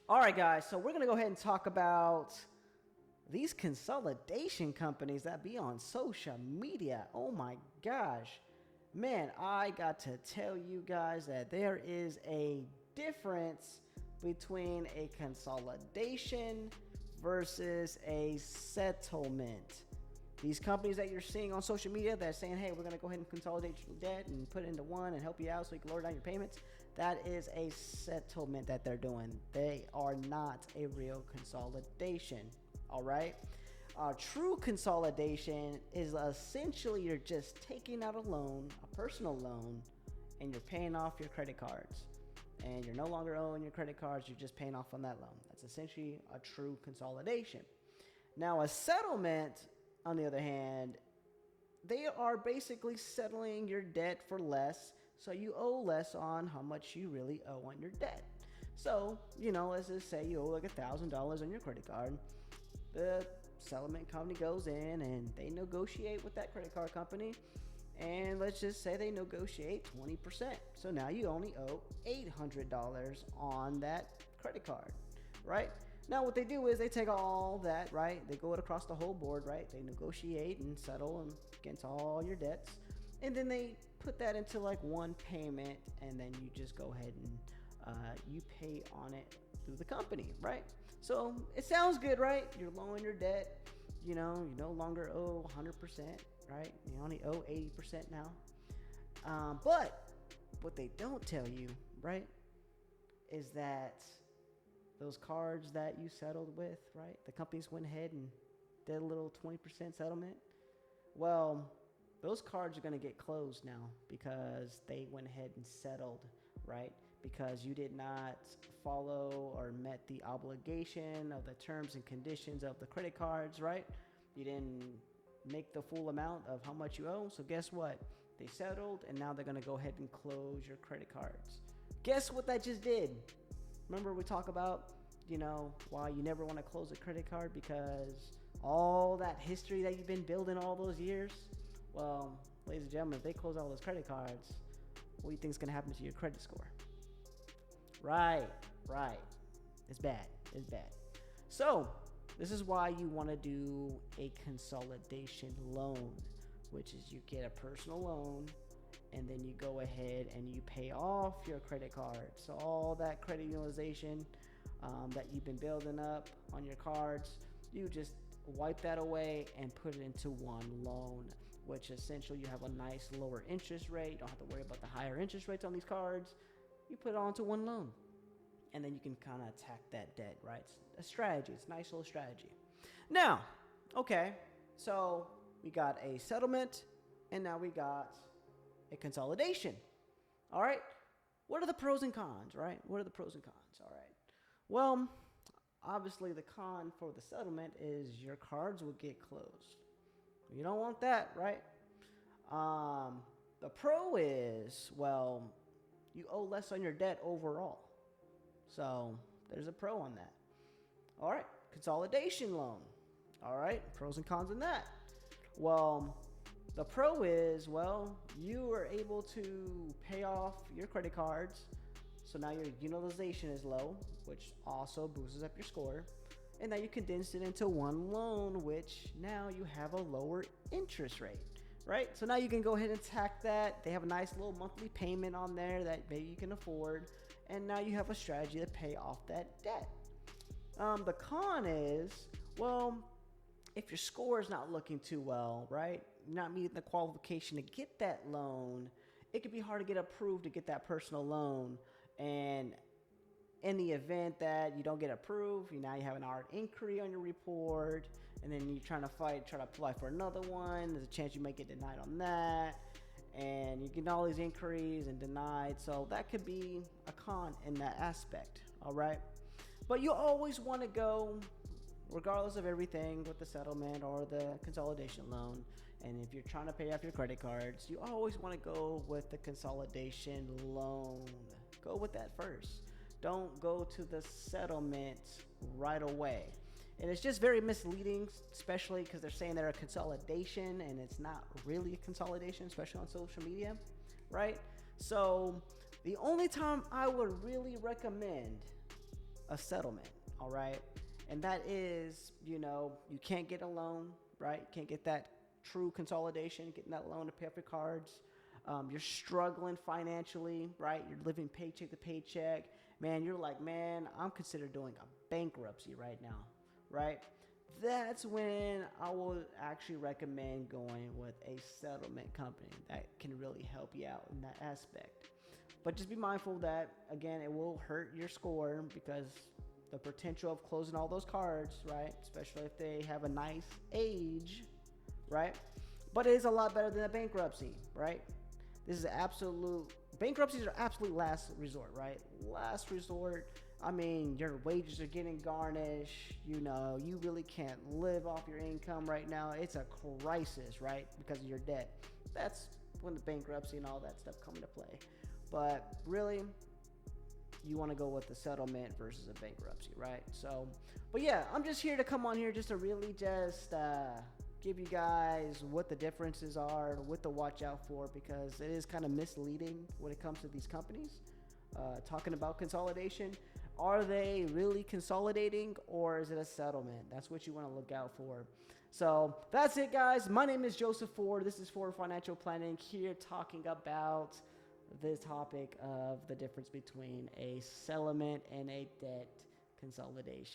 All right, guys, so we're going to go ahead and talk about these consolidation companies that be on social media. Oh my gosh. Man, I got to tell you guys that there is a difference between a consolidation versus a settlement. These companies that you're seeing on social media that are saying, hey, we're going to go ahead and consolidate your debt and put it into one and help you out so you can lower down your payments, that is a settlement that they're doing. They are not a real consolidation. All right. True consolidation is essentially you're just taking out a loan, a personal loan, and you're paying off your credit cards. And you're no longer owing your credit cards, you're just paying off on that loan. That's essentially a true consolidation. Now, a settlement, on the other hand, they are basically settling your debt for less, so you owe less on how much you really owe on your debt. So, let's just say you owe like $1,000 on your credit card. The settlement company goes in and they negotiate with that credit card company, and let's just say they negotiate 20%. So now you only owe $800 on that credit card, right? Now what they do is they take all that, right? They go across the whole board, right? They negotiate and settle against all your debts. And then they put that into like one payment, and then you just go ahead and you pay on it through the company, right? So it sounds good, right? You're lowering your debt. You no longer owe 100%, right? You only owe 80% now. But what they don't tell you, right, is that those cards that you settled with, right? The companies went ahead and did a little 20% settlement. Well, those cards are going to get closed now because they went ahead and settled, right? Because you did not follow or met the obligation of the terms and conditions of the credit cards, right? You didn't make the full amount of how much you owe. So guess what? They settled, and now they're going to go ahead and close your credit cards. Guess what that just did? Remember we talk about, why you never want to close a credit card because all that history that you've been building all those years? Well, ladies and gentlemen, if they close all those credit cards, what do you think is going to happen to your credit score? Right. It's bad. So this is why you want to do a consolidation loan, which is you get a personal loan, and then you go ahead and you pay off your credit card. So all that credit utilization that you've been building up on your cards, you just wipe that away and put it into one loan, which essentially you have a nice lower interest rate. You don't have to worry about the higher interest rates on these cards. You put it onto one loan, and then you can kind of attack that debt, right? It's a strategy. It's a nice little strategy. Now, okay, so we got a settlement, and now we got a consolidation. All right. What are the pros and cons, right? All right. Well, obviously the con for the settlement is your cards will get closed. You don't want that, right? The pro is, well, you owe less on your debt overall. So there's a pro on that. All right. Consolidation loan. All right. Pros and cons in that. Well, the pro is, well, you are able to pay off your credit cards. So now your utilization is low, which also boosts up your score. And now you condense it into one loan, which now you have a lower interest rate, right? So now you can go ahead and attack that. They have a nice little monthly payment on there that maybe you can afford. And now you have a strategy to pay off that debt. The con is, well, if your score is not looking too well, right? Not meeting the qualification to get that loan, it could be hard to get approved to get that personal loan. And in the event that you don't get approved, now you have an art inquiry on your report, and then you're try to apply for another one. There's a chance you might get denied on that, and you get all these inquiries and denied. So that could be a con in that aspect. All right. But you always want to go, regardless of everything, with the settlement or the consolidation loan. And if you're trying to pay off your credit cards, you always want to go with the consolidation loan. Go with that first. Don't go to the settlement right away. And it's just very misleading, especially because they're saying they're a consolidation and it's not really a consolidation, especially on social media, right? So the only time I would really recommend a settlement, all right? And that is, you can't get a loan, right? You can't get that true consolidation, getting that loan to pay off your cards. You're struggling financially, right? You're living paycheck to paycheck. Man, you're like, man, I'm considering doing a bankruptcy right now, right? That's when I would actually recommend going with a settlement company that can really help you out in that aspect. But just be mindful that, again, it will hurt your score because the potential of closing all those cards, right? Especially if they have a nice age, right? But it is a lot better than a bankruptcy, right? This is absolute, bankruptcies are absolute last resort, right? Last resort. I mean, your wages are getting garnished. You really can't live off your income right now. It's a crisis, right? Because of your debt. That's when the bankruptcy and all that stuff come into play. But really, you want to go with the settlement versus a bankruptcy, right? So, but yeah, I'm just here to come on here just to really just give you guys what the differences are, what to watch out for, because it is kind of misleading when it comes to these companies. Talking about consolidation, are they really consolidating or is it a settlement? That's what you want to look out for. So that's it, guys. My name is Joseph Ford. This is Ford Financial Planning, here talking about the topic of the difference between a settlement and a debt consolidation.